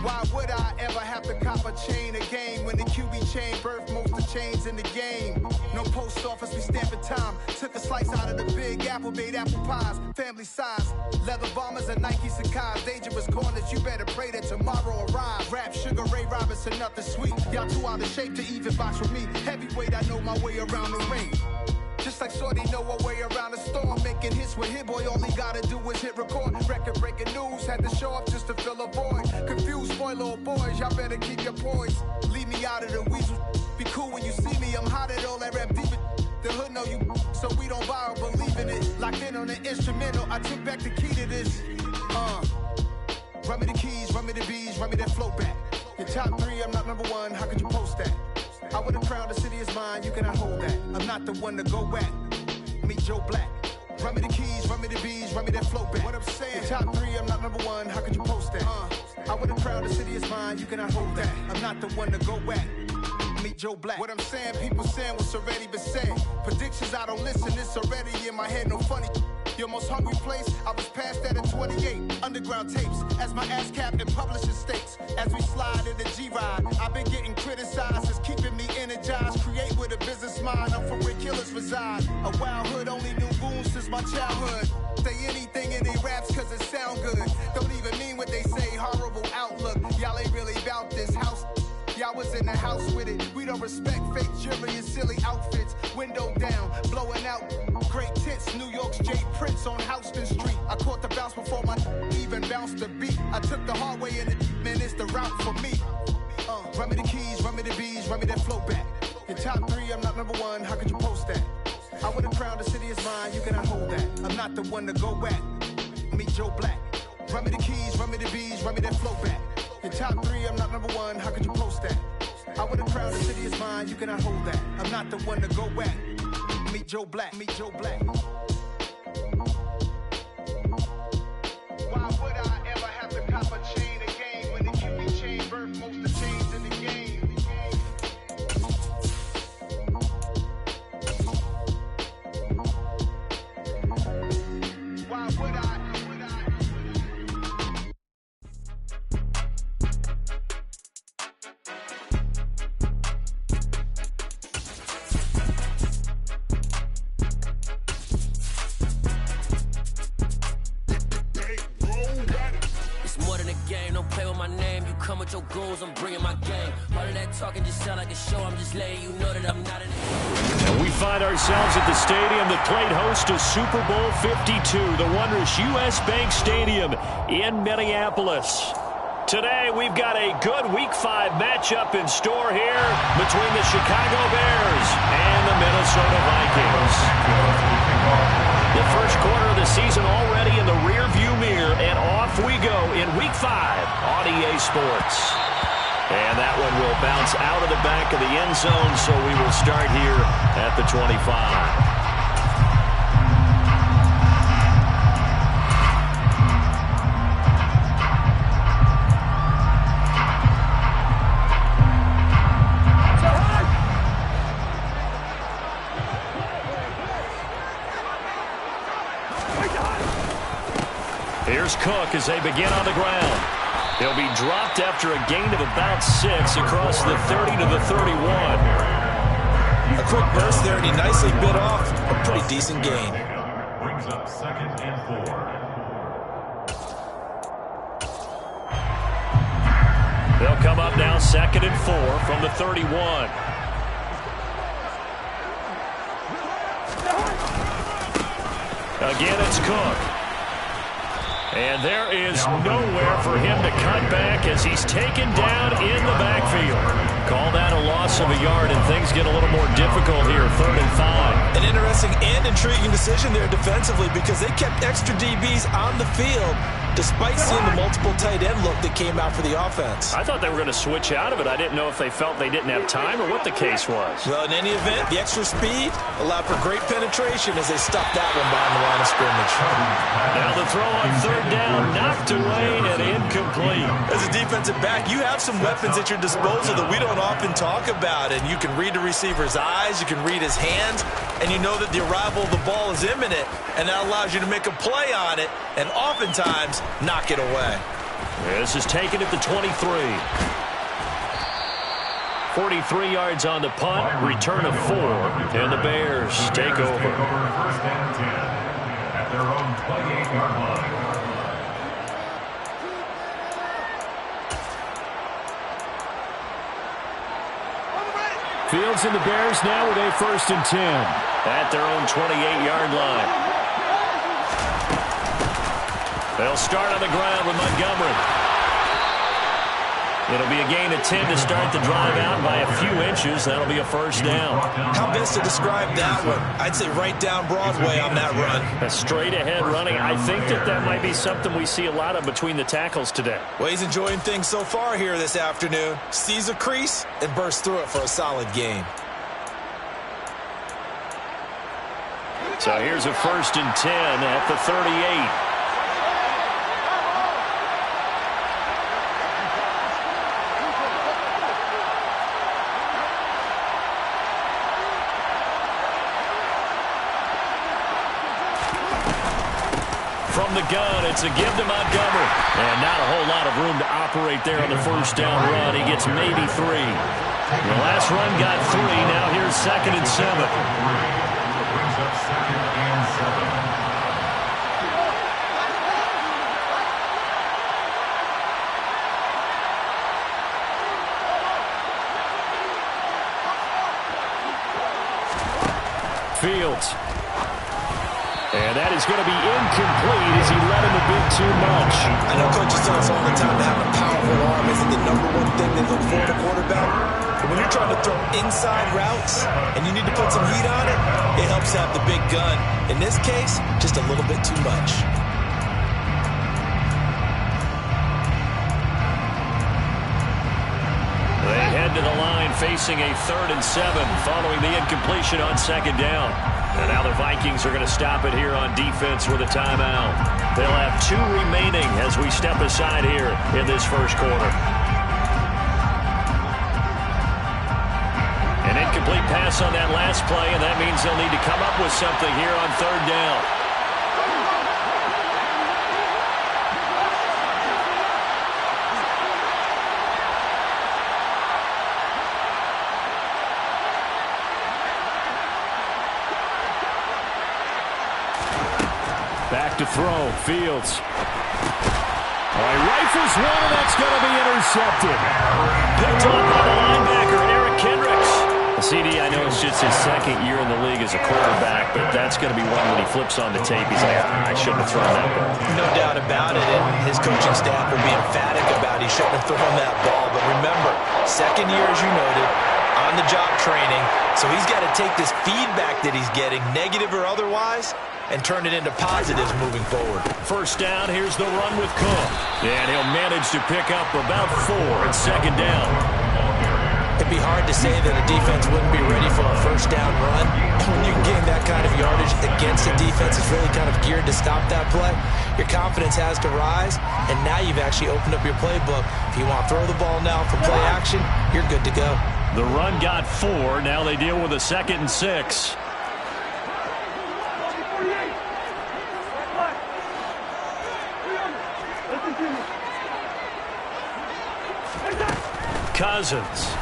Why would I ever have to cop a chain again when the QB chain birthed most of the chains in the game? No post office, we stamping time. Took a slice out of the big apple, made apple pies, family size. Leather bombers and Nike Sacai's. Dangerous corners, you better pray that tomorrow arrives. Rap, Sugar Ray Robinson, nothing sweet. Y'all too out of shape to even box with me. Heavyweight, I know my way around the ring. Just like Shorty know her way around the storm. Making hits with Hit Boy, all he gotta do is hit record. Record breaking news, had to show up just to fill a void. Confused boy, little boys, y'all better keep your poise. Leave me out of the weasel. Be cool when you see me, I'm hot at all that rap deep. The hood know you, so we don't borrow, believe in it. Locked in on the instrumental, I took back the key to this. Run me the keys, run me the bees, run me that flow back. Your top three, I'm not number one, how could you post that? I would have crowned the city is mine, you cannot hold that. I'm not the one to go back. Meet Joe Black. Run me the keys, run me the bees, run me that flow back. What I'm saying, your top three, I'm not number one, how could you post that? I would have crowned the city is mine, you cannot hold that. I'm not the one to go back. Meet Joe Black. What I'm saying, people saying what's already been said. Predictions, I don't listen, it's already in my head, no funny. Your most hungry place, I was past that at 28. Underground tapes, as my ass cap in publishing states. As we slide in the G-Ride, I've been getting criticized, it's keeping me energized. Create with a business mind, I'm from where killers reside. A wild hood, only knew goons since my childhood. Say anything in they raps cause it sound good. Don't even mean what they say, horrible outlook. Y'all ain't really about this house. Y'all was in the house with it. We don't respect fake jewelry and silly outfits. Window down, blowing out great tits. New York's J. Prince on Houston Street. I caught the bounce before my even bounced the beat. I took the hard way in it, man, it's the route for me. Run me the keys, run me the bees, run me that flow back. Your top three, I'm not number one, how could you post that? I would have crowned the city is mine, you cannot hold that. I'm not the one to go back. Meet Joe Black. Run me the keys, run me the bees, run me that flow back. Your top three, I'm not number one, how could you post that? I would have crowned the city is mine, you cannot hold that. I'm not the one to go back. Meet Joe Black, meet Joe Black. Why would I ever have to cop a chain again when the QB chain birthed most of the chains in the game? Why would I? Come with your goons, I'm bringing my game. All of that talking just sound like a show. I'm just letting you know that I'm not an. And we find ourselves at the stadium that played host to Super Bowl 52, the wondrous U.S. Bank Stadium in Minneapolis. Today, we've got a good Week 5 matchup in store here between the Chicago Bears and the Minnesota Vikings. The first quarter of the season already in the rearview mirror, and off we go in Week 5 on EA Sports. And that one will bounce out of the back of the end zone, so we will start here at the 25. Here's Cook as they begin on the ground. He'll be dropped after a gain of about 6 across the 30 to the 31. A quick burst there, and he nicely bit off a pretty decent gain. Brings up 2nd and 4. They'll come up now 2nd and 4 from the 31. Again, it's Cook. And there is nowhere for him to cut back as he's taken down in the backfield. Call that a loss of a yard, and things get a little more difficult here, 3rd and 5. An interesting and intriguing decision there defensively because they kept extra DBs on the field despite seeing the multiple tight end look that came out for the offense. I thought they were going to switch out of it. I didn't know if they felt they didn't have time or what the case was. Well, in any event, the extra speed allowed for great penetration as they stuffed that one behind the line of scrimmage. Now the throw on 3rd down, knocked away and incomplete. As a defensive back, you have some weapons at your disposal that we don't often talk about, and you can read the receiver's eyes, you can read his hands, and you know that the arrival of the ball is imminent, and that allows you to make a play on it and oftentimes knock it away. This is taken at the 23. 43 yards on the punt, return of 4, and the Bears take over. First and 10 at their own 28-yard line. Fields and the Bears now with a 1st and 10 at their own 28-yard line. They'll start on the ground with Montgomery. It'll be a gain of 10 to start the drive out by a few inches. That'll be a 1st down. How best to describe that one? I'd say right down Broadway on that run. A straight-ahead running. I think that might be something we see a lot of between the tackles today. Well, he's enjoying things so far here this afternoon. Sees a crease and bursts through it for a solid gain. So here's a 1st and 10 at the 38. From the gun, it's a give to Montgomery. And not a whole lot of room to operate there on the 1st down run. He gets maybe 3. The last run got 3. Now here's 2nd and 7. Brings up 2nd and 7. Fields. And that is going to be incomplete as he let him a bit too much. I know coaches tell us all the time that having a powerful arm isn't the #1 thing they look for in a quarterback. But when you're trying to throw inside routes and you need to put some heat on it, it helps to have the big gun. In this case, just a little bit too much. They head to the line facing a 3rd and 7 following the incompletion on 2nd down. And now the Vikings are going to stop it here on defense with a timeout. They'll have 2 remaining as we step aside here in this 1st quarter. An incomplete pass on that last play, and that means they'll need to come up with something here on 3rd down. Back to throw. Fields. He rifles one, and that's going to be intercepted. Picked up by the linebacker, Eric Kendricks. CD, I know it's just his 2nd year in the league as a quarterback, but that's going to be one when he flips on the tape. He's like, I shouldn't have thrown that ball. No doubt about it, and his coaching staff will be emphatic about he shouldn't have thrown that ball. But remember, 2nd year, as you noted, on-the-job training, so he's got to take this feedback that he's getting, negative or otherwise, and turn it into positives moving forward. 1st down, here's the run with Cook. And he'll manage to pick up about 4 at 2nd down. It'd be hard to say that a defense wouldn't be ready for a 1st down run. When you gain that kind of yardage against a defense, it's really kind of geared to stop that play. Your confidence has to rise, and now you've actually opened up your playbook. If you want to throw the ball now for play action, you're good to go. The run got 4. Now they deal with a 2nd and 6. Cousins.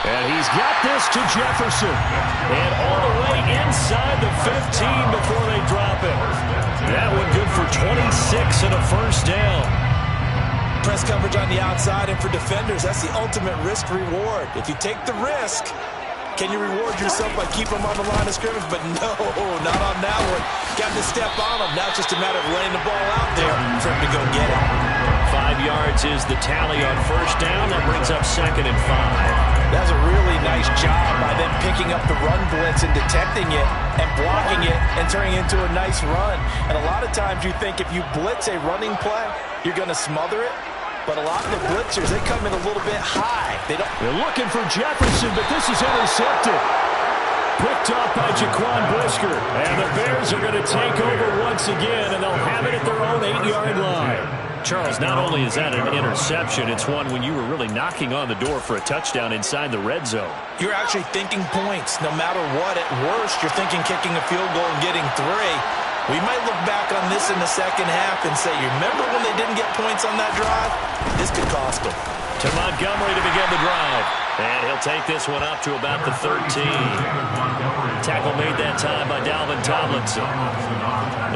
And he's got this to Jefferson. And all the way inside the 15 before they drop it. That one good for 26 and a 1st down. Press coverage on the outside, and for defenders, that's the ultimate risk-reward. If you take the risk, can you reward yourself by keeping them on the line of scrimmage? But no, not on that one. Got to step on them. Now it's just a matter of laying the ball out there for him to go get it. 5 yards is the tally on 1st down. That brings up 2nd and 5. That was a really nice job by them picking up the run blitz and detecting it and blocking it and turning it into a nice run. And a lot of times you think if you blitz a running play, you're going to smother it. But a lot of the blitzers, they come in a little bit high. They're looking for Jefferson, but this is intercepted. Picked up by Jaquan Brisker. And the Bears are going to take over once again, and they'll have it at their own 8-yard line. Charles, not only is that an interception, it's one when you were really knocking on the door for a touchdown inside the red zone. You're actually thinking points. No matter what, at worst, you're thinking kicking a field goal and getting 3. We might look back on this in the second half and say, you remember when they didn't get points on that drive? This could cost them. To Montgomery to begin the drive. And he'll take this one up to about the 13. Tackle made that time by Dalvin Tomlinson.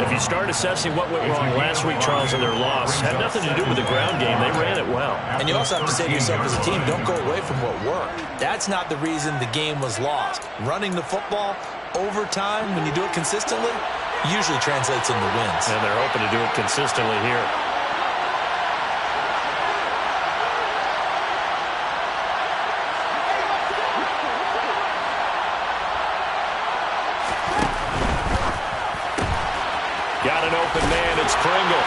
If you start assessing what went wrong last week, Charles, in their loss, had nothing to do with the ground game. They ran it well. And you also have to say to yourself as a team, don't go away from what worked. That's not the reason the game was lost. Running the football over time, when you do it consistently, usually translates into wins. And they're hoping to do it consistently here. Got an open man, it's Pringle.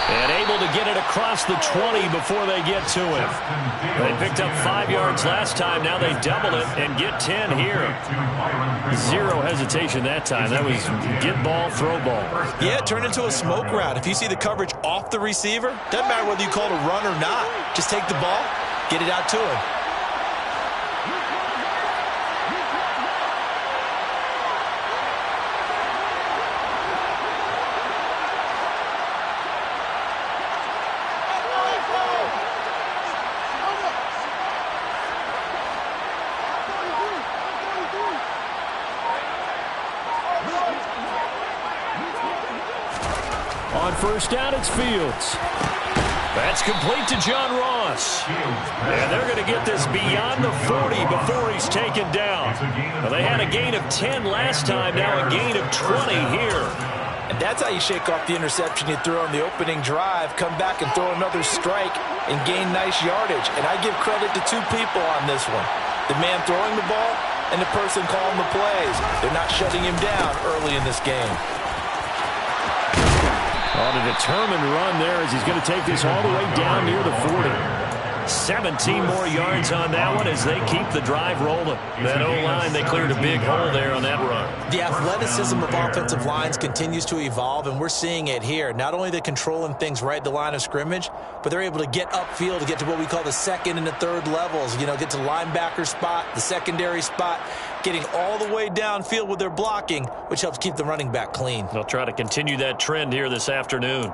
And able to get it across the 20 before they get to him. They picked up 5 yards last time, now they double it and get 10 here. Zero hesitation that time. That was get ball, throw ball. Yeah, it turned into a smoke route. If you see the coverage off the receiver, doesn't matter whether you call it a run or not. Just take the ball, get it out to him. On first down, it's Fields. That's complete to John Ross. And they're going to get this beyond the 40 before he's taken down. Well, they had a gain of 10 last time, now a gain of 20 here. And that's how you shake off the interception you threw on the opening drive, come back and throw another strike and gain nice yardage. And I give credit to two people on this one. The man throwing the ball and the person calling the plays. They're not shutting him down early in this game. On a determined run there as he's going to take this all the way down near the 40. 17 more yards on that one as they keep the drive rolling. That O-line, they cleared a big hole there on that run. The athleticism of offensive lines continues to evolve, and we're seeing it here. Not only are they controlling things right at the line of scrimmage, but they're able to get upfield to get to what we call the second and the third levels. You know, get to the linebacker spot, the secondary spot, getting all the way downfield with their blocking, which helps keep the running back clean. They'll try to continue that trend here this afternoon.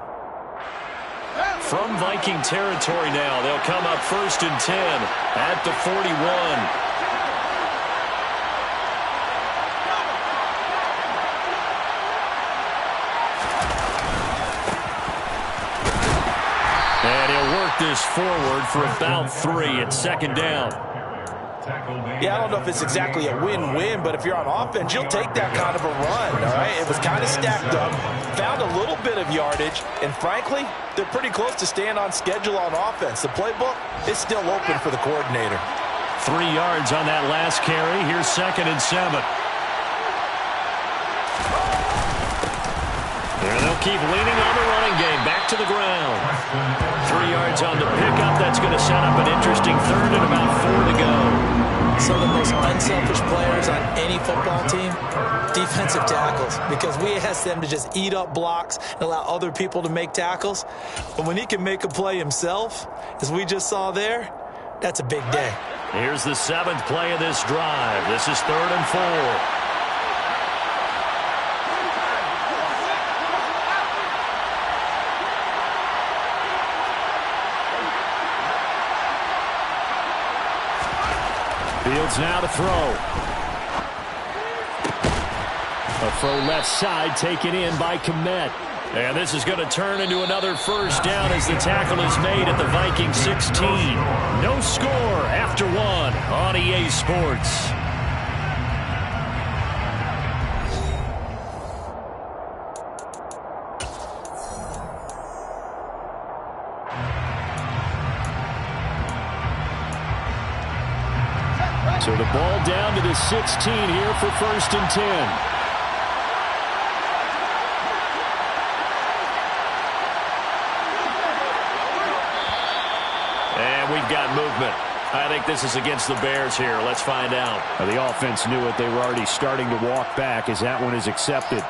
From Viking territory now, they'll come up first and 10 at the 41. And he'll work this forward for about 3 at second down. Yeah, I don't know if it's exactly a win-win, but if you're on offense, you'll take that kind of a run, all right? It was kind of stacked up, found a little bit of yardage, and frankly, they're pretty close to staying on schedule on offense. The playbook is still open for the coordinator. 3 yards on that last carry. Here's second and 7. There they'll keep leaning on the running game. Back to the ground. 3 yards on the pickup. That's going to set up an interesting third and about 4 to go. Some of the most unselfish players on any football team, defensive tackles, because we ask them to just eat up blocks and allow other people to make tackles. But when he can make a play himself, as we just saw there, that's a big day. Here's the 7th play of this drive. This is 3rd and 4. Fields now to throw. A throw left side taken in by Kmet. And this is going to turn into another first down as the tackle is made at the Viking 16. No score after 1 on EA Sports. So the ball down to the 16 here for 1st and 10. And we've got movement. I think this is against the Bears here. Let's find out. The offense knew it. They were already starting to walk back as that one is accepted.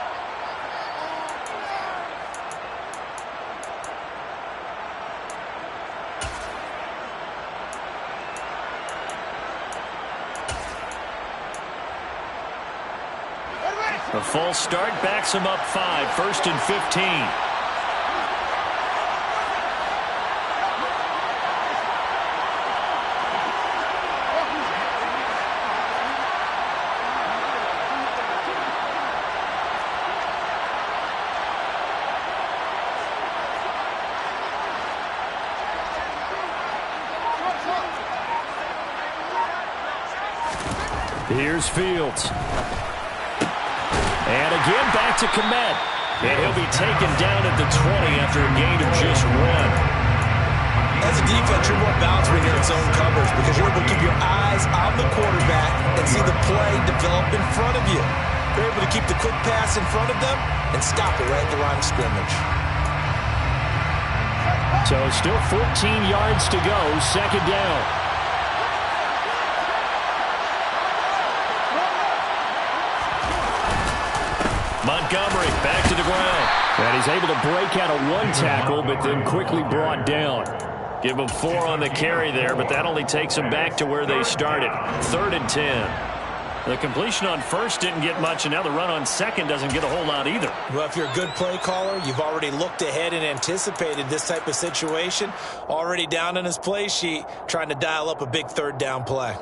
A false start backs him up 5, 1st and 15. Here's Fields. And again back to Komet. And he'll be taken down at the 20 after a gain of just 1. As a defense, you're more balanced when you're in zone coverage because you're able to keep your eyes on the quarterback and see the play develop in front of you. You're able to keep the quick pass in front of them and stop it right at the line of scrimmage. So still 14 yards to go, 2nd down. Montgomery back to the ground. And he's able to break out of 1 tackle, but then quickly brought down. Give him 4 on the carry there, but that only takes him back to where they started. 3rd and 10. The completion on 1st didn't get much, and now the run on 2nd doesn't get a whole lot either. Well, if you're a good play caller, you've already looked ahead and anticipated this type of situation. Already down on his play sheet, trying to dial up a big 3rd down play.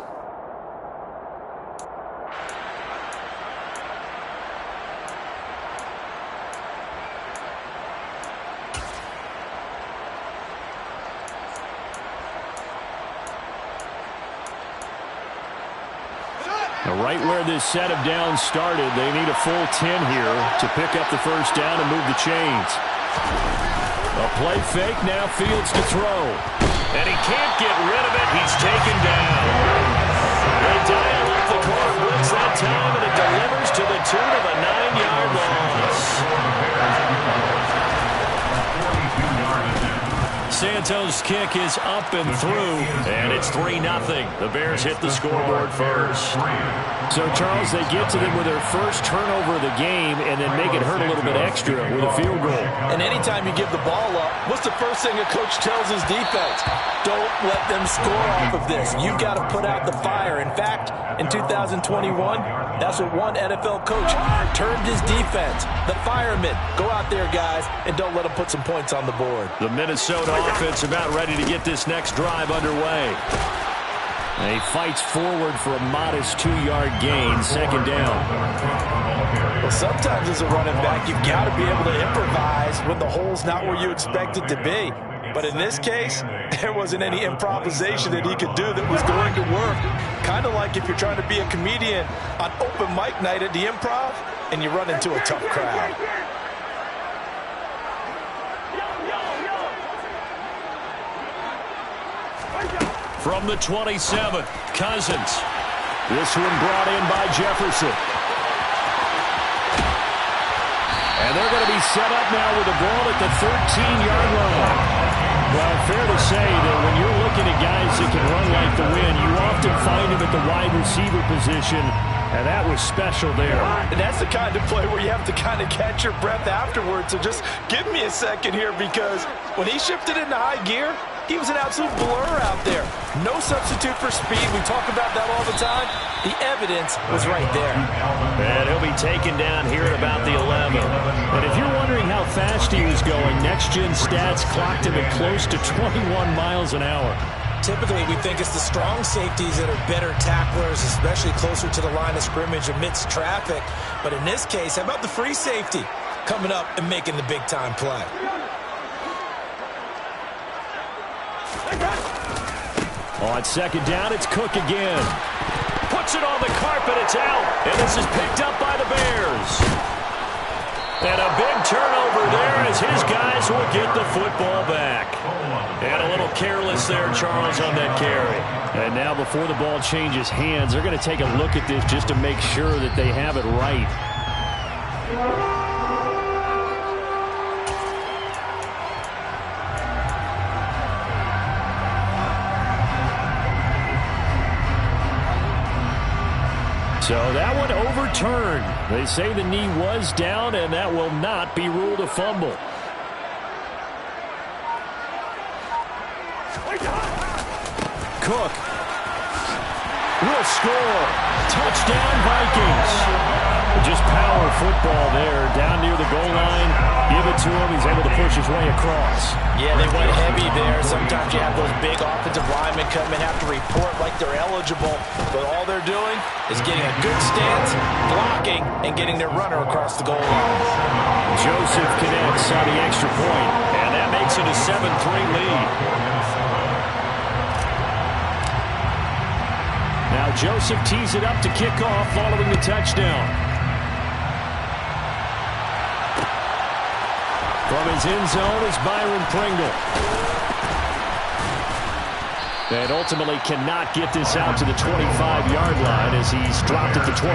Right where this set of downs started, they need a full 10 here to pick up the 1st down and move the chains. A play fake, now Fields to throw. And he can't get rid of it. He's taken down. They dial up the corner blitz that time, and it delivers to the tune of a 9-yard loss. Santos' kick is up and through, and it's 3-0. The Bears hit the scoreboard first. So, Charles, they get to them with their first turnover of the game and then make it hurt a little bit extra with a field goal. And anytime you give the ball up, what's the first thing a coach tells his defense? Don't let them score off of this. You've got to put out the fire. In fact, in 2021, that's what one NFL coach termed his defense. The firemen. Go out there, guys, and don't let them put some points on the board. The Minnesota offense about ready to get this next drive underway. And he fights forward for a modest 2-yard gain, 2nd down. Well, sometimes as a running back, you've got to be able to improvise when the hole's not where you expect it to be. But in this case, there wasn't any improvisation that he could do that was going to work. Kind of like if you're trying to be a comedian on open mic night at the Improv and you run into a tough crowd. From the 27, Cousins. This one brought in by Jefferson. And they're going to be set up now with the ball at the 13-yard line. Well, fair to say that when you're looking at guys that can run like the wind, you often find them at the wide receiver position, and that was special there. And that's the kind of play where you have to kind of catch your breath afterwards. So just give me a second here, because when he shifted into high gear, he was an absolute blur out there. No substitute for speed. We talk about that all the time. The evidence was right there. And he'll be taken down here at about the 11. And if you're wondering how fast he was going, next-gen stats clocked him at close to 21 miles an hour. Typically, we think it's the strong safeties that are better tacklers, especially closer to the line of scrimmage amidst traffic. But in this case, how about the free safety coming up and making the big-time play? On 2nd down, it's Cook again. Puts it on the carpet, it's out. And this is picked up by the Bears. And a big turnover there as his guys will get the football back. And a little careless there, Charles, on that carry. And now before the ball changes hands, they're going to take a look at this just to make sure that they have it right. So that one overturned. They say the knee was down, and that will not be ruled a fumble. Cook will score. Touchdown, Vikings. Just power football there, down near the goal line. Give it to him. He's able to push his way across. Yeah, they went heavy there. Sometimes you have those big offensive linemen come in, have to report like they're eligible, but all they're doing is getting a good stance, blocking, and getting their runner across the goal line. Joseph connects on the extra point, and that makes it a 7-3 lead. Now Joseph tees it up to kick off following the touchdown. From his end zone is Byron Pringle. And ultimately cannot get this out to the 25-yard line as he's dropped at the 23.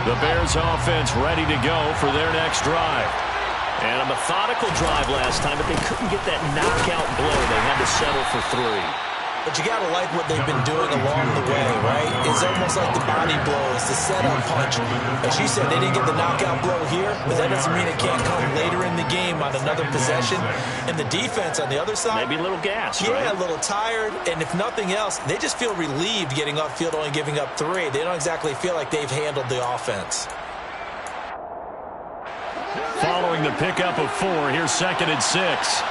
The Bears offense ready to go for their next drive. And a methodical drive last time, but they couldn't get that knockout blow. They had to settle for 3. But you got to like what they've been doing along the way, right? It's almost like the body blows, the setup punch. As you said, they didn't get the knockout blow here, but that doesn't mean it can't come later in the game on another possession. And the defense on the other side, maybe a little gas, yeah, right? A little tired. And if nothing else, they just feel relieved getting upfield, only giving up 3. They don't exactly feel like they've handled the offense. Following the pickup of 4, here's 2nd and 6.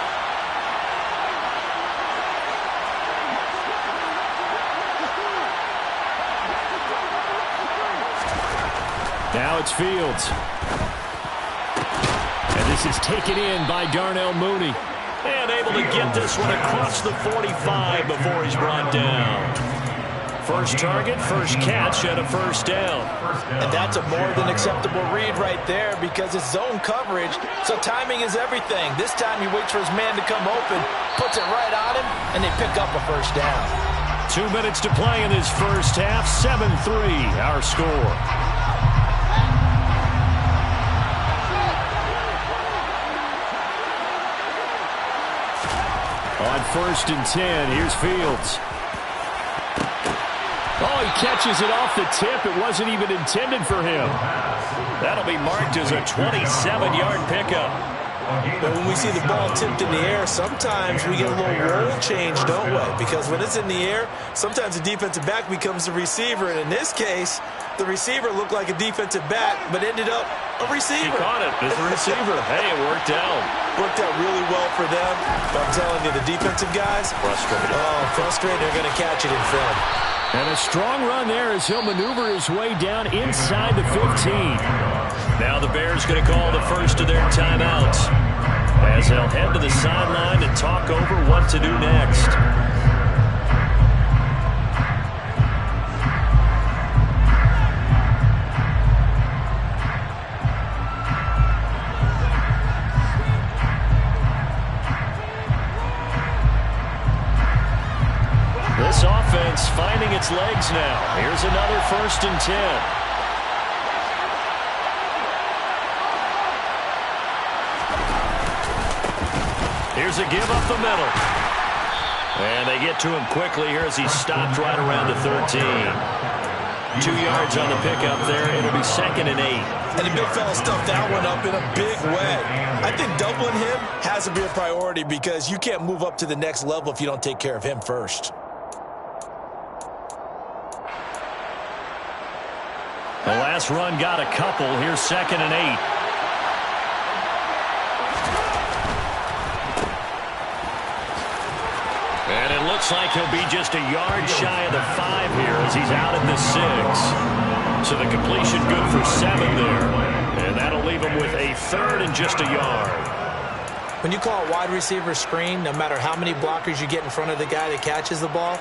Now it's Fields. And this is taken in by Darnell Mooney. And able to get this one across the 45 before he's brought down. First target, first catch, and a first down. And that's a more than acceptable read right there because it's zone coverage, so timing is everything. This time he waits for his man to come open, puts it right on him, and they pick up a first down. 2 minutes to play in this first half. 7-3, our score. On 1st and 10, here's Fields. Oh, he catches it off the tip. It wasn't even intended for him. That'll be marked as a 27-yard pickup. But when we see the ball tipped in the air, sometimes we get a little roll change, don't we? Because when it's in the air, sometimes the defensive back becomes the receiver. And in this case, the receiver looked like a defensive back, but ended up a receiver. He caught it as a receiver. Hey, it worked out. Worked out really well for them. But I'm telling you, the defensive guys, frustrated. Oh, frustrated. They're going to catch it in film. And a strong run there as he'll maneuver his way down inside the 15. Now the Bears going to call the first of their timeouts as they'll head to the sideline and talk over what to do next. This offense finding its legs now. Here's another 1st and 10. Here's a give up the middle. And they get to him quickly here as he's stopped right around the 13. 2 yards on the pickup there. It'll be 2nd and 8. And the big fella stuffed that one up in a big way. I think doubling him has to be a priority because you can't move up to the next level if you don't take care of him first. The last run got a couple. Here's 2nd and 8. And it looks like he'll be just a yard shy of the 5 here as he's out at the 6. So the completion good for 7 there. And that'll leave him with a 3rd and just a yard. When you call a wide receiver screen, no matter how many blockers you get in front of the guy that catches the ball,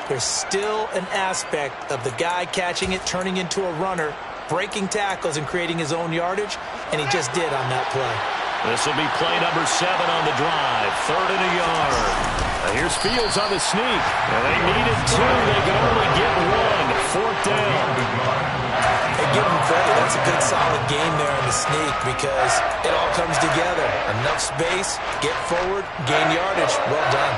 there's still an aspect of the guy catching it, turning into a runner, breaking tackles and creating his own yardage, and he just did on that play. This will be play number 7 on the drive. 3rd and a yard. Here's Fields on the sneak. And they needed 2. They could only get 1. 4th down. Hey, give him credit. That's a good, solid game there on the sneak because it all comes together. Enough space, get forward, gain yardage. Well done.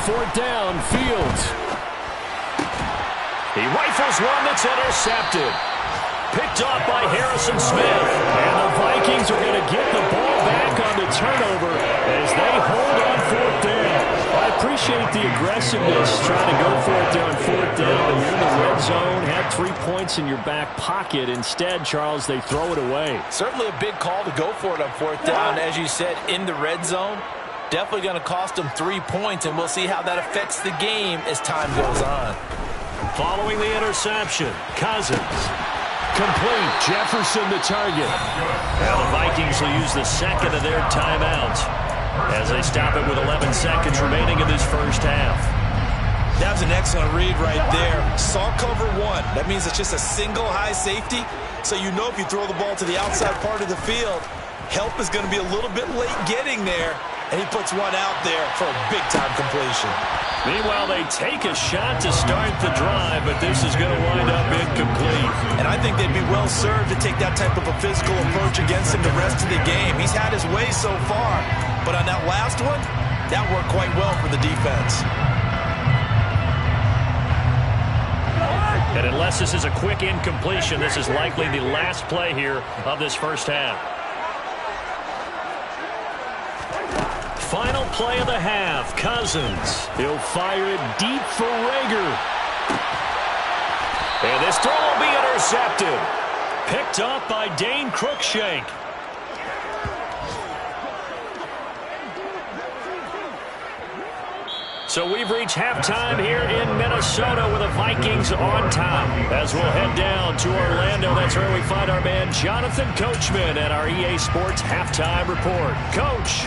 fourth down, Fields. He rifles one that's intercepted. Picked off by Harrison Smith. And the Vikings are going to get the ball back on the turnover as they hold on fourth down. I appreciate the aggressiveness trying to go for it there on fourth down. But you're in the red zone, had 3 points in your back pocket. Instead, Charles, they throw it away. Certainly a big call to go for it on fourth down. As you said, in the red zone. Definitely going to cost them 3 points, and we'll see how that affects the game as time goes on. Following the interception, Cousins. Complete. Jefferson the target. Now the Vikings will use the second of their timeouts as they stop it with 11 seconds remaining in this first half. That was an excellent read right there. Saw cover one. That means it's just a single high safety. So you know if you throw the ball to the outside part of the field, help is going to be a little bit late getting there. And he puts one out there for a big-time completion. Meanwhile, they take a shot to start the drive, but this is going to wind up incomplete. And I think they'd be well-served to take that type of a physical approach against him the rest of the game. He's had his way so far, but on that last one, that worked quite well for the defense. And unless this is a quick incompletion, this is likely the last play here of this first half. Final play of the half, Cousins. He'll fire it deep for Rager. And this throw will be intercepted. Picked up by Dane Cruikshank. So we've reached halftime here in Minnesota with the Vikings on top. As we'll head down to Orlando, that's where we find our man Jonathan Coachman at our EA Sports Halftime Report. Coach.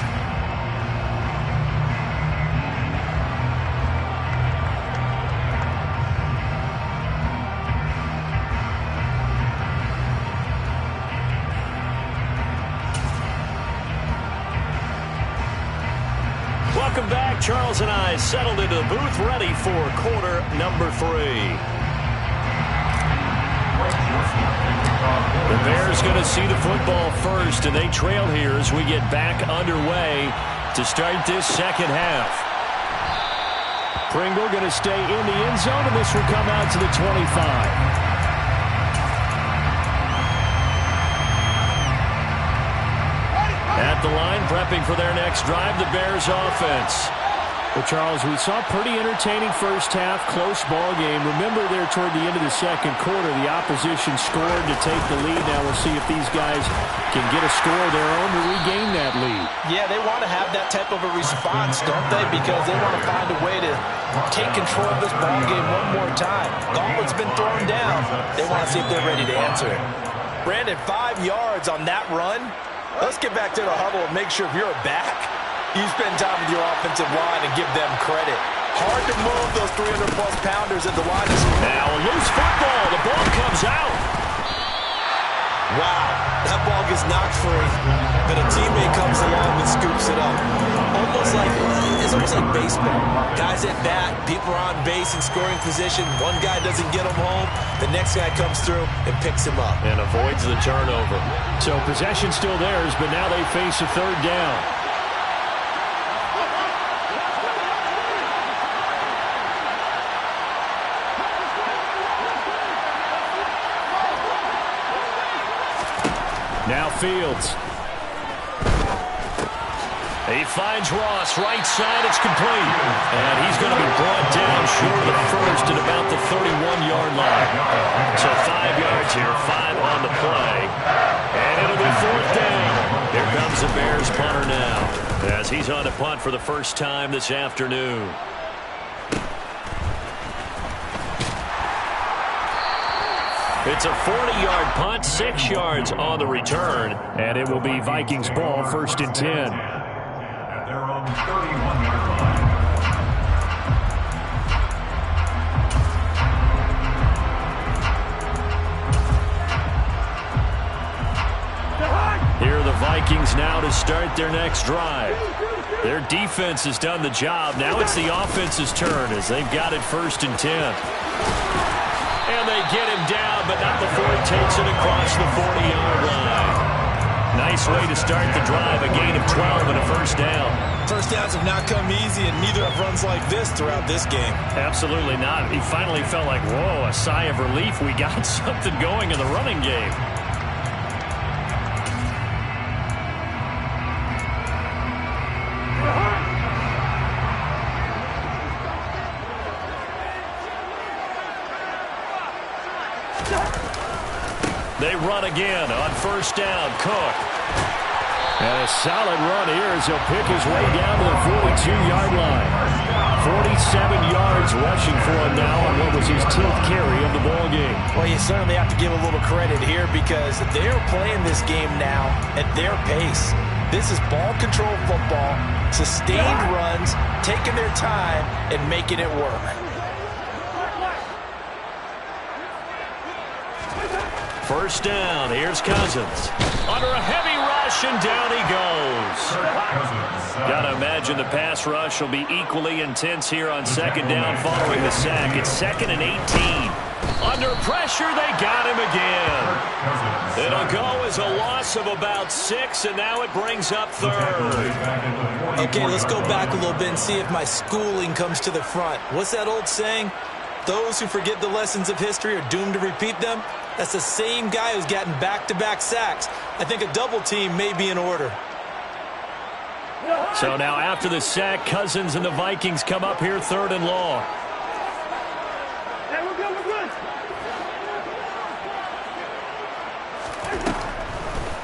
Welcome back. Charles and I settled into the booth, ready for quarter number 3. The Bears going to see the football first, and they trail here as we get back underway to start this second half. Pringle going to stay in the end zone, and this will come out to the 25. At the line, prepping for their next drive, the Bears offense. Well, Charles, we saw a pretty entertaining first half, close ball game. Remember there toward the end of the second quarter, the opposition scored to take the lead. Now we'll see if these guys can get a score of their own to regain that lead. Yeah, they want to have that type of a response, don't they? Because they want to find a way to take control of this ball game one more time. Gauntlet's been thrown down. They want to see if they're ready to answer it. Brandon, 5 yards on that run. Let's get back to the huddle and make sure if you're a back, you spend time with your offensive line and give them credit. Hard to move those 300-plus pounders at the line. Now a loose football. The ball comes out. Wow, that ball gets knocked free, but a teammate comes along and scoops it up. It's almost like baseball. Guys at bat, people are on base in scoring position. One guy doesn't get him home. The next guy comes through and picks him up. And avoids the turnover. So possession still theirs, but now they face a third down. Now Fields. He finds Ross, right side, it's complete. And he's going to be brought down short of the first at about the 31-yard line. So 5 yards here, 5 on the play. And it'll be fourth down. Here comes the Bears punter now, as he's on to punt for the first time this afternoon. It's a 40-yard punt, 6 yards on the return, and it will be Vikings ball, 1st and 10. At their own 31-yard line. Here are the Vikings now to start their next drive. Their defense has done the job. Now it's the offense's turn as they've got it 1st and 10. And they get him down, but not before he takes it across the 40-yard line. Nice way to start the drive, a gain of 12 and a first down. First downs have not come easy, and neither have runs like this throughout this game. Absolutely not. He finally felt like, whoa, a sigh of relief. We got something going in the running game. They run again on first down. Cook. And a solid run here as he'll pick his way down to the 42-yard line. 47 yards rushing for him now on what was his 10th carry of the ball game. Well, you certainly have to give a little credit here because they're playing this game now at their pace. This is ball control football, sustained runs, taking their time, and making it work. First down, here's Cousins. Under a heavy rush, and down he goes. Gotta imagine the pass rush will be equally intense here on second down following the sack. It's 2nd and 18. Under pressure, they got him again. It'll go as a loss of about 6, and now it brings up 3rd. Okay, let's go back a little bit and see if my schooling comes to the front. What's that old saying? Those who forget the lessons of history are doomed to repeat them. That's the same guy who's gotten back-to-back sacks. I think a double team may be in order. So now after the sack, Cousins and the Vikings come up here 3rd and long. Hey, we're good.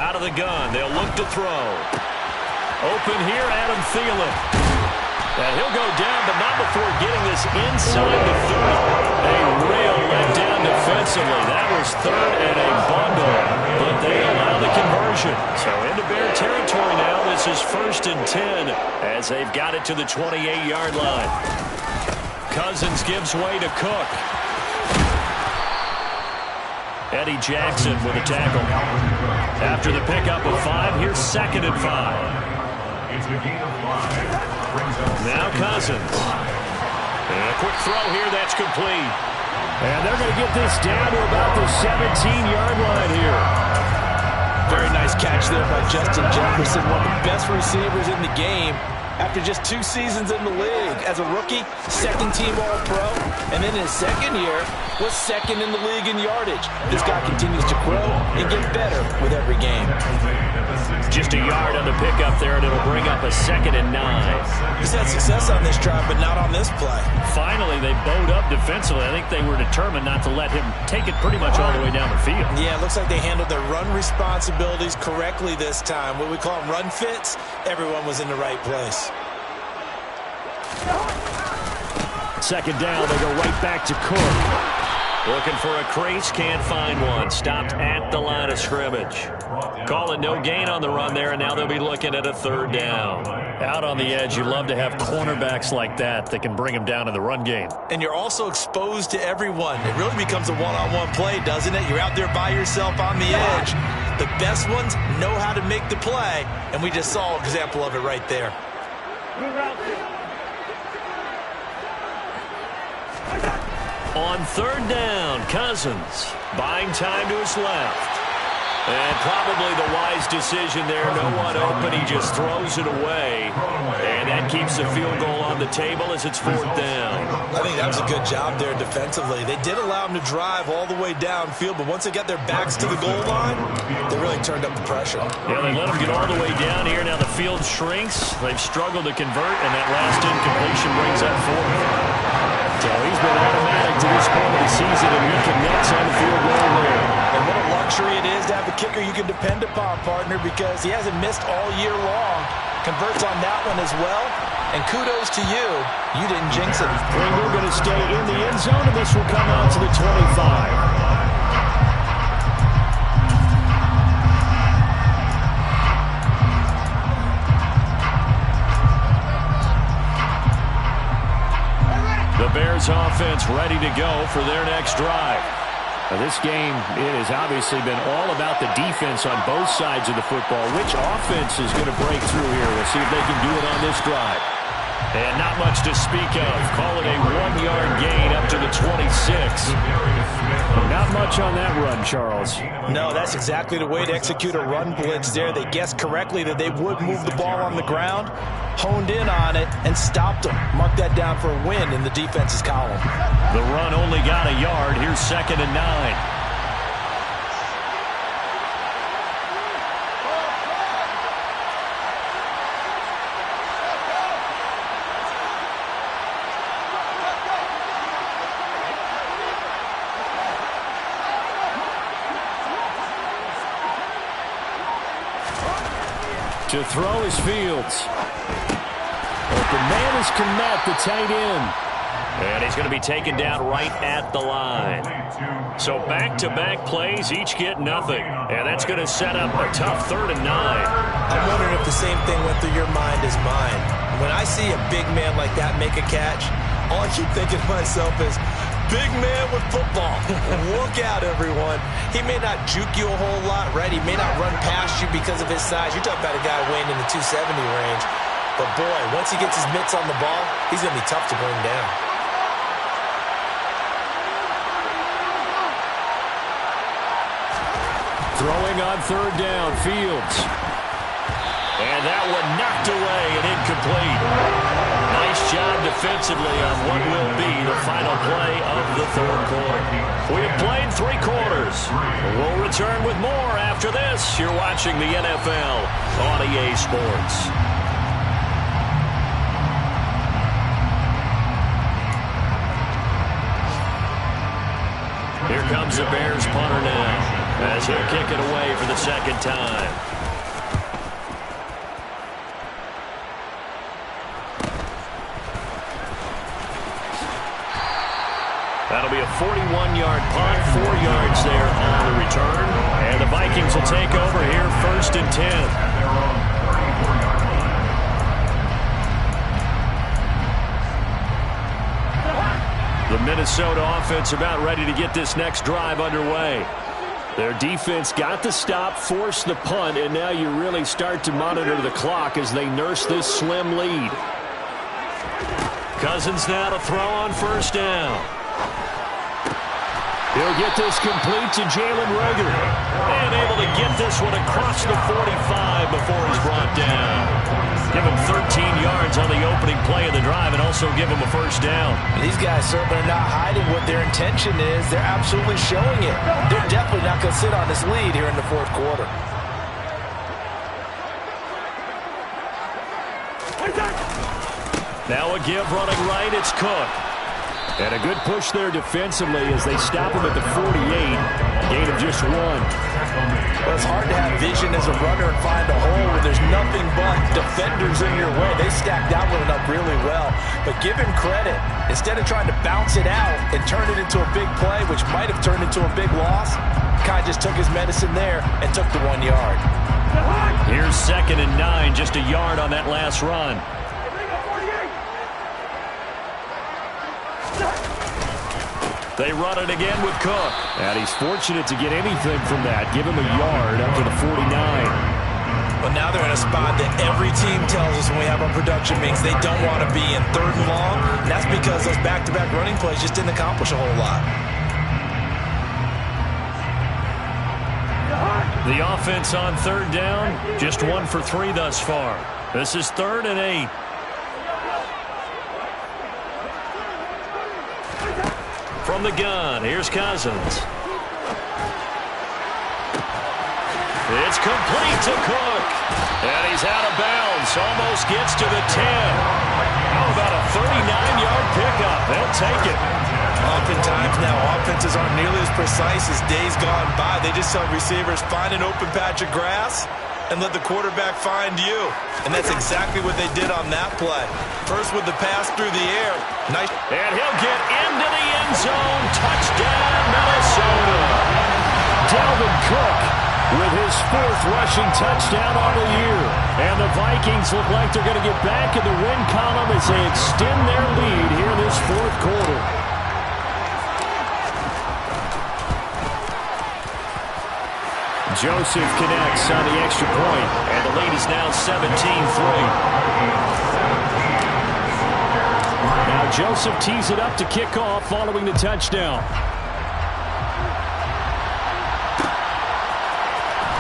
Out of the gun, they'll look to throw. Open here, Adam Thielen. And he'll go down, but not before getting this inside the 30. A real letdown defensively. That was 3rd and a bundle, but they allow the conversion. So into Bear territory now. This is 1st and 10 as they've got it to the 28-yard line. Cousins gives way to Cook. Eddie Jackson with a tackle. After the pickup of 5, here's 2nd and 5. It's a gain of 5. Now Cousins. And a quick throw here, that's complete. And they're going to get this down to about the 17-yard line here. Very nice catch there by Justin Jefferson, one of the best receivers in the game. After just 2 seasons in the league as a rookie, 2nd-team All-Pro, and then in his 2nd year was 2nd in the league in yardage. This guy continues to grow and get better with every game. Just a yard on the pickup there, and it'll bring up a 2nd and 9. He's had success on this drive, but not on this play. Finally, they bowed up defensively. I think they were determined not to let him take it pretty much all the way down the field. Yeah, it looks like they handled their run responsibilities correctly this time. What we call them run fits, everyone was in the right place. 2nd down, they go right back to Cook. Looking for a crease, can't find one. Stopped at the line of scrimmage. Calling no gain on the run there, and now they'll be looking at a 3rd down. Out on the edge, you love to have cornerbacks like that can bring them down in the run game. And you're also exposed to everyone. It really becomes a one-on-one play, doesn't it? You're out there by yourself on the edge. The best ones know how to make the play, and we just saw an example of it right there. On 3rd down, Cousins buying time to his left. And probably the wise decision there. No one open. He just throws it away. And that keeps the field goal on the table as it's 4th down. I think that was a good job there defensively. They did allow him to drive all the way downfield, but once they got their backs to the goal line, they really turned up the pressure. Yeah, they let him get all the way down here. Now the field shrinks. They've struggled to convert, and that last incompletion brings up 4th. So he's been automatic to this point of the season, and he connects on the field goal there. And what a luxury it is to have a kicker you can depend upon, partner, because he hasn't missed all year long. Converts on that one as well. And kudos to you. You didn't jinx it. Pringle going to stay in the end zone, and this will come out to the 25. The Bears offense ready to go for their next drive. Now this game, it has obviously been all about the defense on both sides of the football. Which offense is going to break through here? We'll see if they can do it on this drive. And not much to speak of. Call it a 1-yard gain up to the 26. Not much on that run, Charles. No, that's exactly the way to execute a run blitz there. They guessed correctly that they would move the ball on the ground, honed in on it, and stopped them. Mark that down for a win in the defense's column. The run only got a yard. Here's 2nd and 9. To throw is Fields. Open man is Kmet, the tight end. And he's going to be taken down right at the line. So back-to-back plays, each get nothing. And that's going to set up a tough 3rd and 9. I'm wondering if the same thing went through your mind as mine. When I see a big man like that make a catch, all I keep thinking to myself is, big man with football. Look out, everyone. He may not juke you a whole lot, right? He may not run past you because of his size. You're talking about a guy weighing in the 270 range. But, boy, once he gets his mitts on the ball, he's going to be tough to bring down. Throwing on 3rd down, Fields. And that one knocked away and incomplete. Nice job defensively on what will be the final play of the 3rd quarter. We have played 3 quarters. We'll return with more after this. You're watching the NFL on EA Sports. Here comes the Bears punter now, as he'll kick it away for the 2nd time. That'll be a 41-yard punt, 4 yards there on the return. And the Vikings will take over here 1st and 10. The Minnesota offense about ready to get this next drive underway. Their defense got the stop, forced the punt, and now you really start to monitor the clock as they nurse this slim lead. Cousins now to throw on 1st down. He'll get this complete to Jalen Reagor. And able to get this one across the 45 before he's brought down. Give him 13 yards on the opening play of the drive and also give him a 1st down. And these guys certainly are not hiding what their intention is. They're absolutely showing it. They're definitely not going to sit on this lead here in the 4th quarter. Now a give running right, it's Cook. And a good push there defensively as they stop him at the 48. Gain of just 1. Well, it's hard to have vision as a runner and find a hole when there's nothing but defenders in your way. They stacked that one up really well. But give him credit. Instead of trying to bounce it out and turn it into a big play, which might have turned into a big loss, Kai just took his medicine there and took the 1 yard. Here's 2nd and 9, just a yard on that last run. They run it again with Cook. And he's fortunate to get anything from that. Give him a yard up to the 49. Well, now they're in a spot that every team tells us when we have our production meetings they don't want to be in 3rd and long. And that's because those back-to-back running plays just didn't accomplish a whole lot. The offense on 3rd down, just 1 for 3 thus far. This is 3rd and 8. From the gun, here's Cousins. It's complete to Cook. And he's out of bounds. Almost gets to the 10. How about a 39-yard pickup? They'll take it. Oftentimes now, offenses aren't nearly as precise as days gone by. They just tell receivers, find an open patch of grass and let the quarterback find you. And that's exactly what they did on that play. First with the pass through the air. Nice. And he'll get into the end zone. Touchdown, Minnesota. Dalvin Cook with his 4th rushing touchdown on the year. And the Vikings look like they're going to get back in the win column as they extend their lead here in this 4th quarter. Joseph connects on the extra point, and the lead is now 17-3. Joseph tees it up to kick off following the touchdown.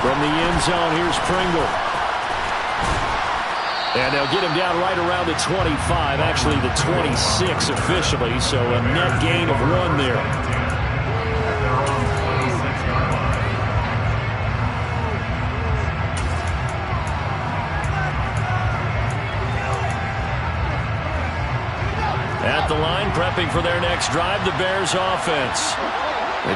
From the end zone, here's Pringle. And they'll get him down right around the 25, actually the 26 officially, so a net gain of 1 there. At the line, prepping for their next drive, the Bears offense.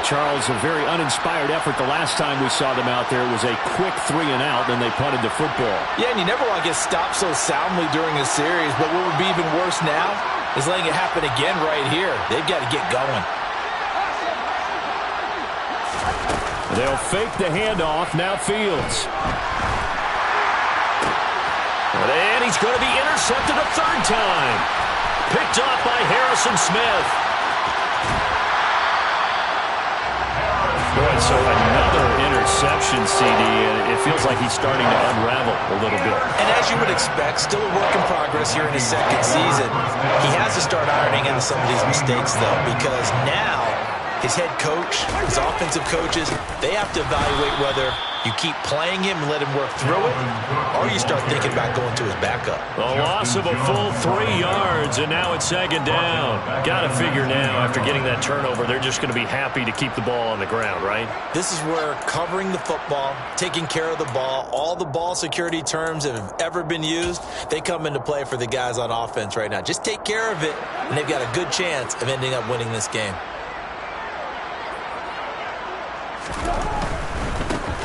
Charles, a very uninspired effort the last time we saw them out there. It was a quick 3-and-out, then they punted the football. Yeah, and you never want to get stopped so soundly during a series, but what would be even worse now is letting it happen again right here. They've got to get going. They'll fake the handoff, now Fields. And he's going to be intercepted a 3rd time. Picked off by Harrison Smith. Boy, so another interception, CD, and it feels like he's starting to unravel a little bit. And as you would expect, still a work in progress here in his 2nd season. He has to start ironing out some of these mistakes, though, because now his head coach, his offensive coaches, they have to evaluate whether you keep playing him and let him work through it, or you start thinking about going to his backup. A loss of a full 3 yards, and now it's 2nd down. Got to figure now, after getting that turnover, they're just going to be happy to keep the ball on the ground, right? This is where covering the football, taking care of the ball, all the ball security terms that have ever been used, they come into play for the guys on offense right now. Just take care of it, and they've got a good chance of ending up winning this game.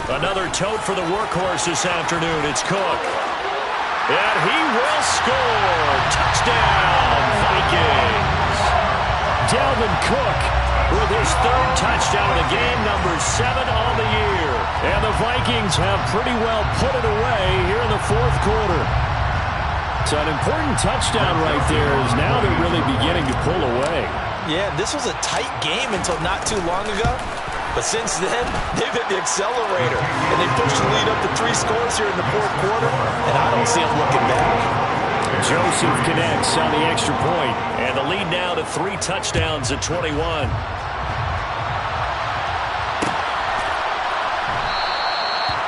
Another tote for the workhorse this afternoon. It's Cook. And he will score. Touchdown, Vikings. Dalvin Cook with his 3rd touchdown of the game, number 7 on the year. And the Vikings have pretty well put it away here in the 4th quarter. So an important touchdown right there is now they're really beginning to pull away. Yeah, this was a tight game until not too long ago. But since then, they've hit the accelerator, and they pushed the lead up to 3 scores here in the 4th quarter, and I don't see them looking back. Joseph connects on the extra point, and the lead now to 3 touchdowns at 21.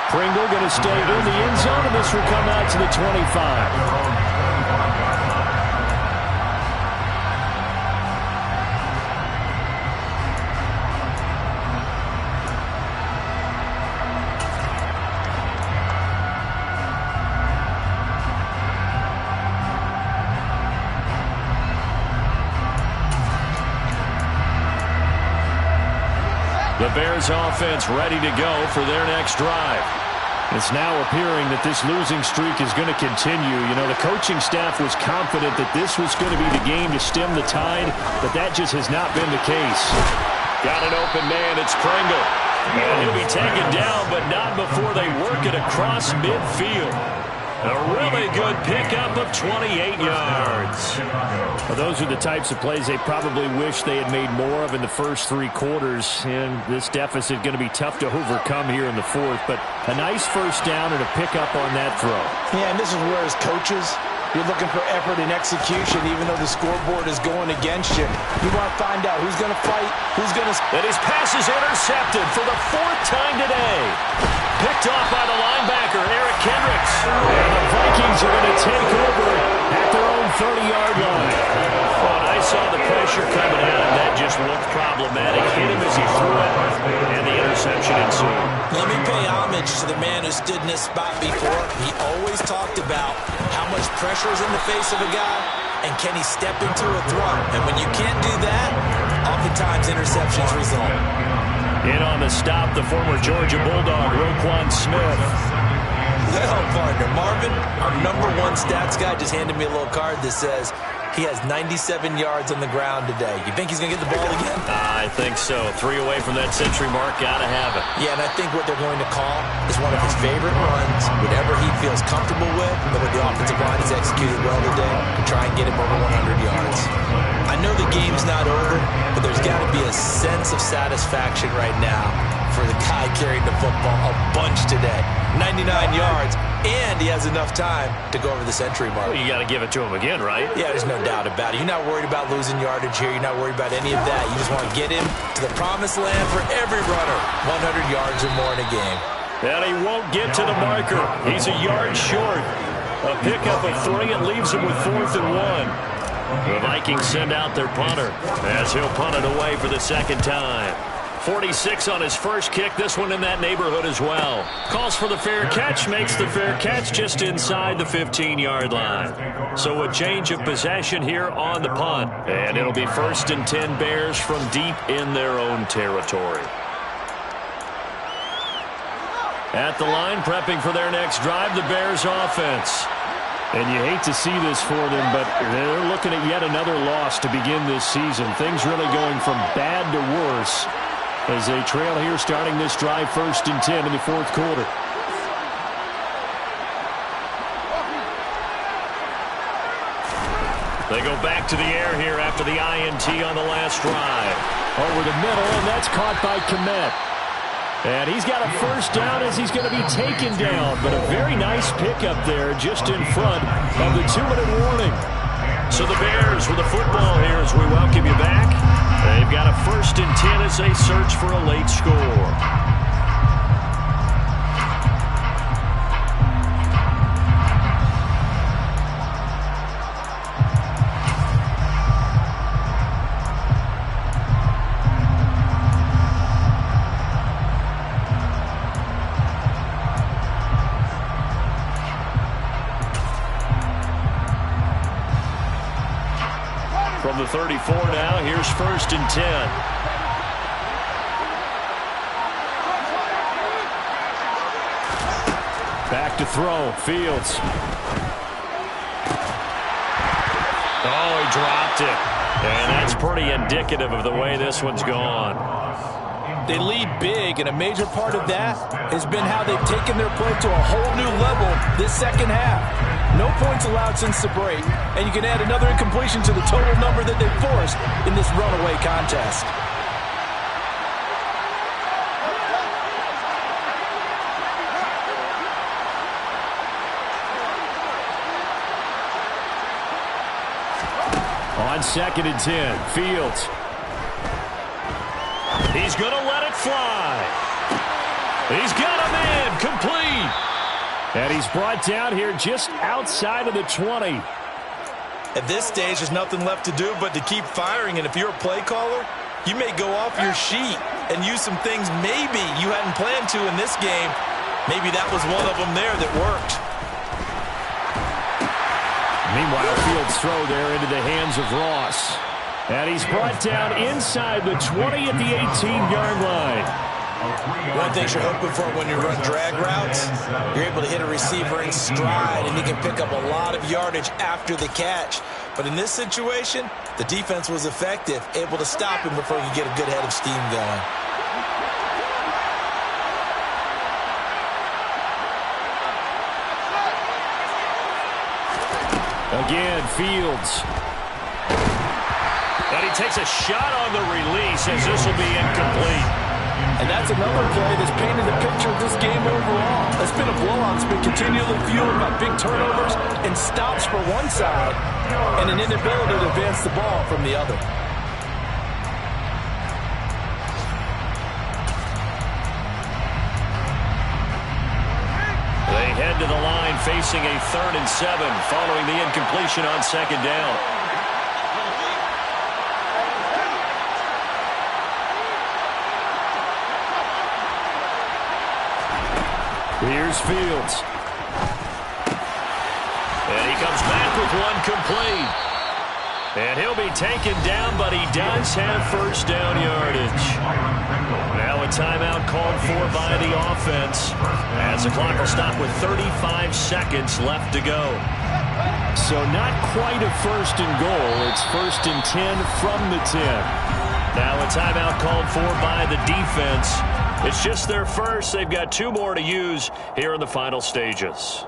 Pringle going to stay in the end zone, and this will come out to the 25. The Bears offense ready to go for their next drive. It's now appearing that this losing streak is going to continue. You know, the coaching staff was confident that this was going to be the game to stem the tide, but that just has not been the case. Got an open man, it's Pringle. And he'll be taken down, but not before they work it across midfield. A really good pickup of 28 yards. Well, those are the types of plays they probably wish they had made more of in the first 3 quarters. And this deficit going to be tough to overcome here in the 4th. But a nice first down and a pickup on that throw. Yeah, and this is where as coaches, you're looking for effort and execution, even though the scoreboard is going against you. You want to find out who's going to fight, who's going to... And his pass is intercepted for the 4th time today. Picked off by the linebacker, Eric Kendricks. And the Vikings are going to take over at their own 30-yard line. Well, and I saw the pressure coming out, and that just looked problematic. Hit him as he threw it, and the interception ensued. Let me pay homage to the man who stood in this spot before. He always talked about how much pressure is in the face of a guy, and can he step into a throw. And when you can't do that, oftentimes interceptions result. In on the stop, the former Georgia Bulldog, Roquan Smith. Well, partner, Marvin, our #1 stats guy just handed me a little card that says he has 97 yards on the ground today. You think he's going to get the ball again? I think so. 3 away from that century mark. Got to have it. Yeah, and I think what they're going to call is one of his favorite runs, whatever he feels comfortable with, but with the offensive line has executed well today, to try and get him over 100 yards. I know the game's not over, but there's got to be a sense of satisfaction right now for the guy carrying the football a bunch today. 99 yards, and he has enough time to go over the century mark. Well, you got to give it to him again, right? Yeah, there's no doubt about it. You're not worried about losing yardage here. You're not worried about any of that. You just want to get him to the promised land for every runner. 100 yards or more in a game. And he won't get to the marker. He's a yard short. A pickup of 3. It leaves him with 4th and 1. The Vikings send out their punter as he'll punt it away for the second time. 46 on his first kick. This one in that neighborhood as well. Calls for the fair catch. Makes the fair catch just inside the 15-yard line. So a change of possession here on the punt. And it'll be 1st and 10 Bears from deep in their own territory. At the line, prepping for their next drive, the Bears offense. And you hate to see this for them, but they're looking at yet another loss to begin this season. Things really going from bad to worse as they trail here starting this drive 1st and 10 in the 4th quarter. They go back to the air here after the INT on the last drive. Over the middle, and that's caught by Kmet. And he's got a first down as he's going to be taken down. But a very nice pickup there just in front of the 2-minute warning. So the Bears with the football here as we welcome you back. They've got a 1st and 10 as they search for a late score. From the 34 now, here's 1st and 10. Back to throw, Fields. Oh, he dropped it. And that's pretty indicative of the way this one's gone. They lead big, and a major part of that has been how they've taken their play to a whole new level this second half. No points allowed since the break, and you can add another incompletion to the total number that they forced in this runaway contest. On 2nd and 10, Fields. He's going to let it fly. He's got a man complete. And he's brought down here just outside of the 20. At this stage, there's nothing left to do but to keep firing. And if you're a play caller, you may go off your sheet and use some things maybe you hadn't planned to in this game. Maybe that was one of them there that worked. Meanwhile, Fields' throw there into the hands of Ross. And he's brought down inside the 20 at the 18-yard line. One thing you're hoping for when you run drag routes, you're able to hit a receiver in stride, and he can pick up a lot of yardage after the catch. But in this situation, the defense was effective, able to stop him before he could get a good head of steam going. Again, Fields. And he takes a shot on the release as this will be incomplete. And that's another play that's painted a picture of this game overall. It's been a blowout. It's been continually fueled by big turnovers and stops for one side and an inability to advance the ball from the other. They head to the line facing a 3rd and 7 following the incompletion on 2nd down. Here's Fields. And he comes back with one complete. And he'll be taken down, but he does have 1st down yardage. Now a timeout called for by the offense as the clock will stop with 35 seconds left to go. So not quite a 1st and goal. It's 1st and 10 from the 10. Now a timeout called for by the defense. It's just their first. They've got 2 more to use here in the final stages.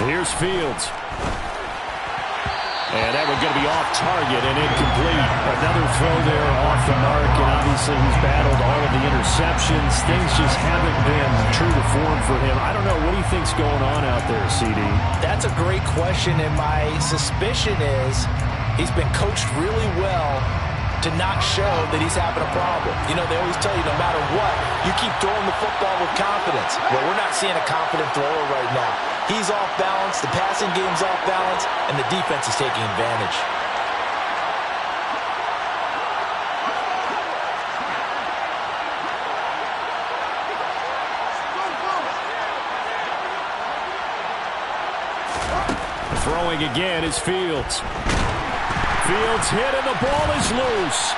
Here's Fields. And that one's going to be off target and incomplete. Another throw there off the mark, and obviously he's battled all of the interceptions. Things just haven't been true to form for him. I don't know. What do you think's going on out there, CD? That's a great question, and my suspicion is he's been coached really well to not show that he's having a problem. You know, they always tell you no matter what, you keep throwing the football with confidence. Well, we're not seeing a confident thrower right now. He's off balance, the passing game's off balance, and the defense is taking advantage. Throwing again is Fields. Fields hit and the ball is loose.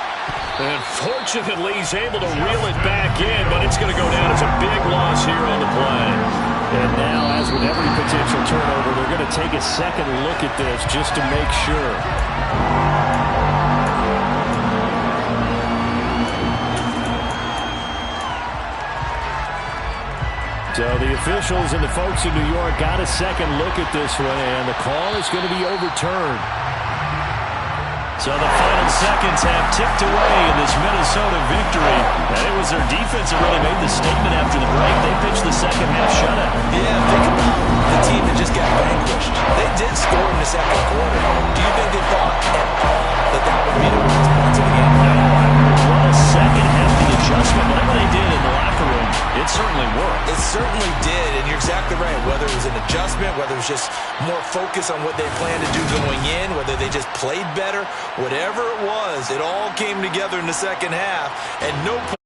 And fortunately, he's able to reel it back in, but it's going to go down as a big loss here on the play. And now, as with every potential turnover, they're going to take a second look at this just to make sure. So the officials and the folks in New York got a second look at this one, and the call is going to be overturned. So the final seconds have ticked away in this Minnesota victory. And it was their defense that really made the statement after the break. They pitched the second half shutout. Yeah, think about the team that just got vanquished. They did score in the second quarter. Do you think they thought at all that that would be the response of the game? No, I mean, what a second hefty adjustment. Whatever they did in the locker room, it certainly worked. It certainly did, and you're exactly right. Whether it was an adjustment, whether it was just more focus on what they planned to do going in, whether they just played better, whatever it was, it all came together in the second half. At no